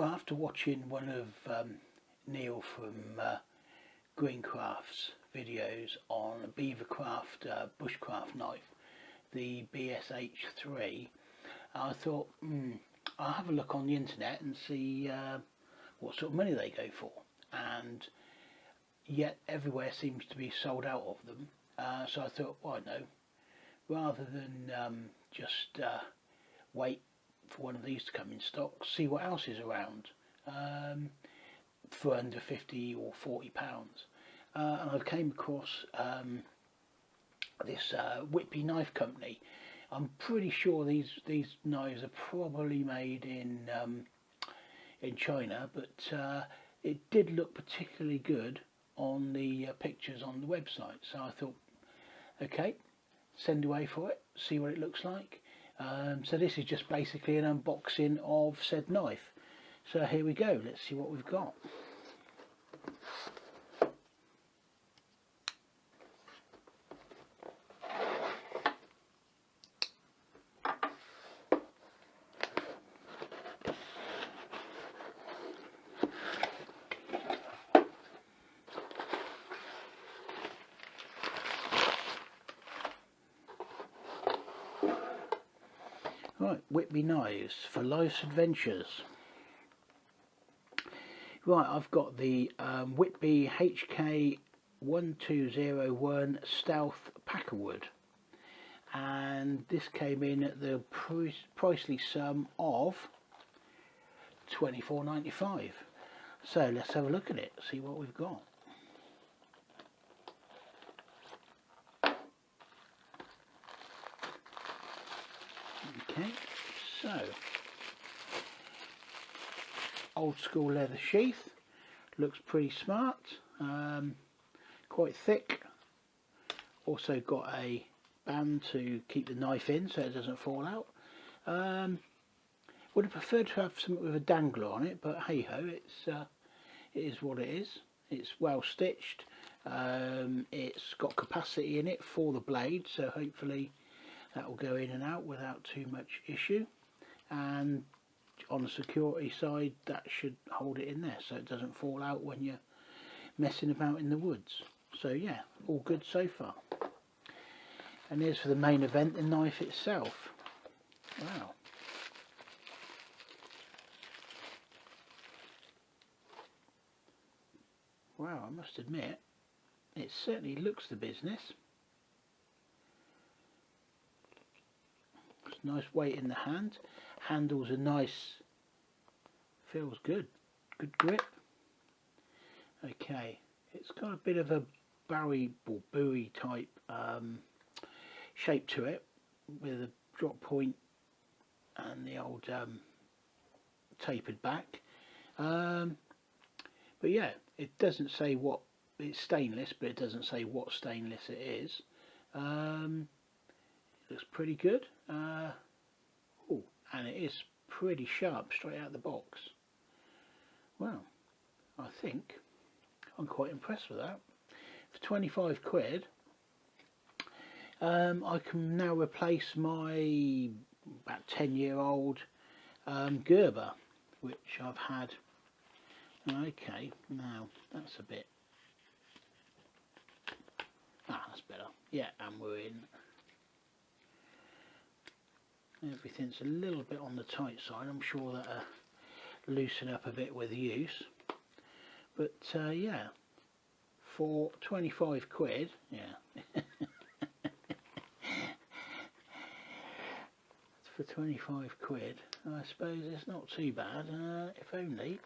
Well, after watching one of Neil from Greencraft's videos on a Beavercraft bushcraft knife, the BSH3, I thought I'll have a look on the internet and see what sort of money they go for, and yet everywhere seems to be sold out of them. So I thought, well, no, rather than just wait for one of these to come in stock, see what else is around for under 50 or 40 pounds. And I came across this Whitby knife company. I'm pretty sure these knives are probably made in China, but it did look particularly good on the pictures on the website. So I thought, okay, send away for it, see what it looks like. So this is just basically an unboxing of said knife. So here we go, let's see what we've got. Right, Whitby knives for life's adventures. Right, I've got the Whitby HK 1201 Stealth Pakawood, and this came in at the pricely sum of £24.95. So let's have a look at it, see what we've got. Okay, so old school leather sheath, looks pretty smart, quite thick. Also got a band to keep the knife in so it doesn't fall out. Would have preferred to have something with a dangler on it, but hey ho, it is what it is. It's well stitched. It's got capacity in it for the blade, so hopefully that will go in and out without too much issue, and on the security side that should hold it in there so it doesn't fall out when you're messing about in the woods. So yeah, all good so far. And here's for the main event, the knife itself. Wow. Wow, I must admit, it certainly looks the business. Nice weight in the hand. Handles are nice. Feels good. Good grip. Okay, it's got a bit of a Bowie or buoy type shape to it, with a drop point and the old tapered back. But yeah, it doesn't say what it's stainless, but it doesn't say what stainless it is. Looks pretty good. Oh, and it is pretty sharp straight out of the box. Well, I think I'm quite impressed with that. For 25 quid, I can now replace my about 10-year-old Gerber, which I've had. Okay, now that's a bit. That's better. Yeah, and we're in. Everything's a little bit on the tight side. I'm sure that'll loosen up a bit with use. But yeah, for 25 quid, yeah. For 25 quid, I suppose it's not too bad. If only.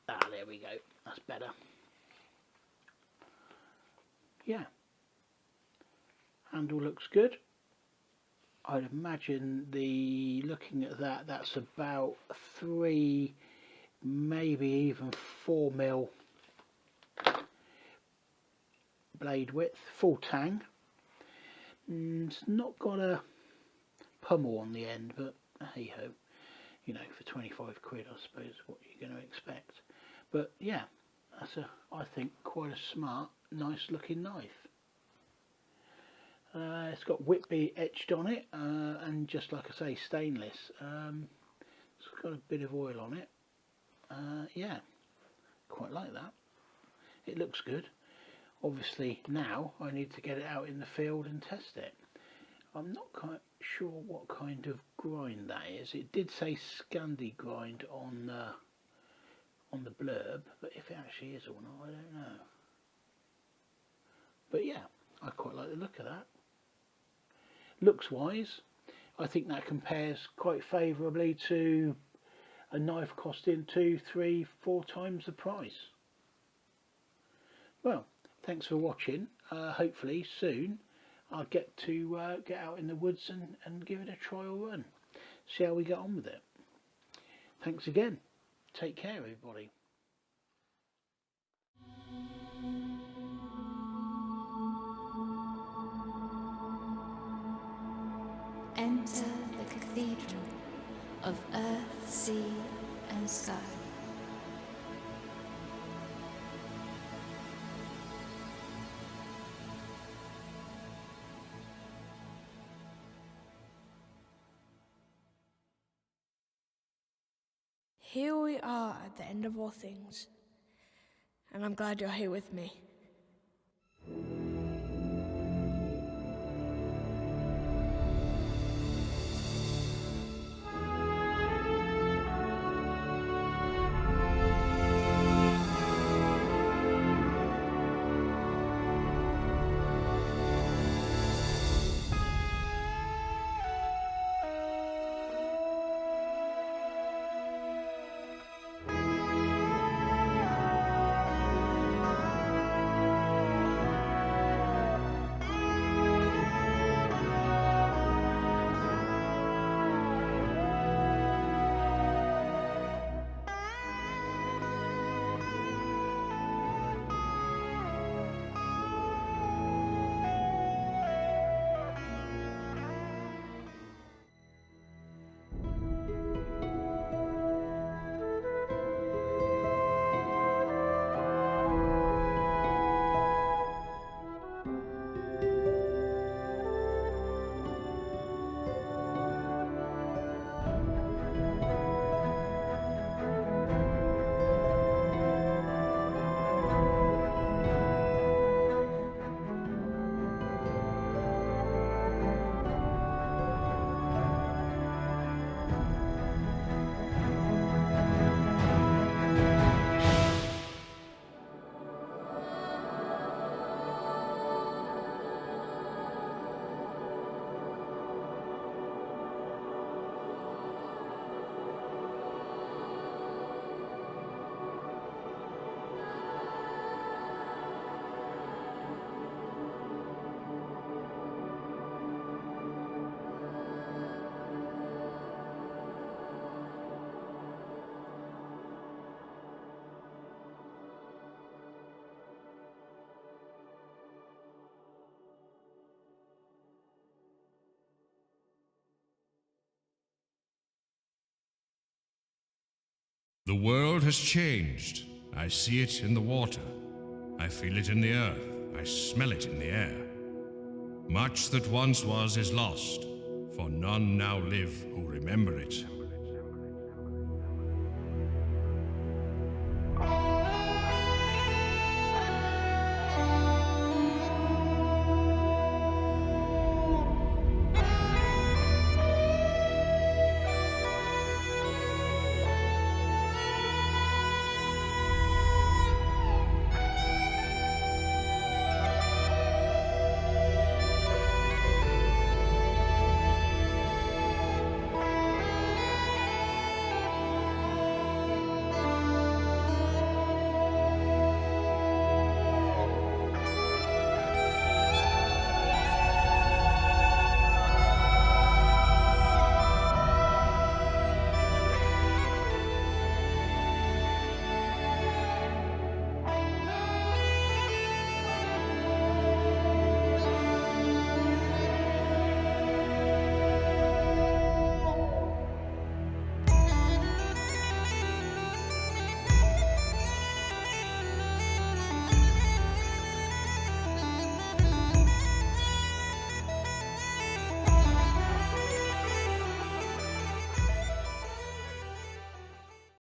There we go. That's better. Yeah. Handle looks good. I'd imagine looking at that, that's about 3, maybe even 4 mil blade width, full tang. It's not got a pummel on the end, but hey ho, you know, for 25 quid, I suppose what you're going to expect. But yeah, that's I think quite a smart, nice looking knife. It's got Whitby etched on it, and just like I say, stainless. It's got a bit of oil on it. yeah, quite like that. It looks good. Obviously now I need to get it out in the field and test it. I'm not quite sure what kind of grind that is. It did say Scandi grind on the blurb, but if it actually is or not, I don't know. But yeah, I quite like the look of that. Looks wise, I think that compares quite favourably to a knife costing 2, 3, 4 times the price. Well, thanks for watching. Hopefully soon I'll get to get out in the woods and give it a trial run. See how we get on with it. Thanks again. Take care, everybody. Enter the cathedral of earth, sea and sky. Here we are at the end of all things, and I'm glad you're here with me. The world has changed. I see it in the water. I feel it in the earth. I smell it in the air. Much that once was is lost, for none now live who remember it.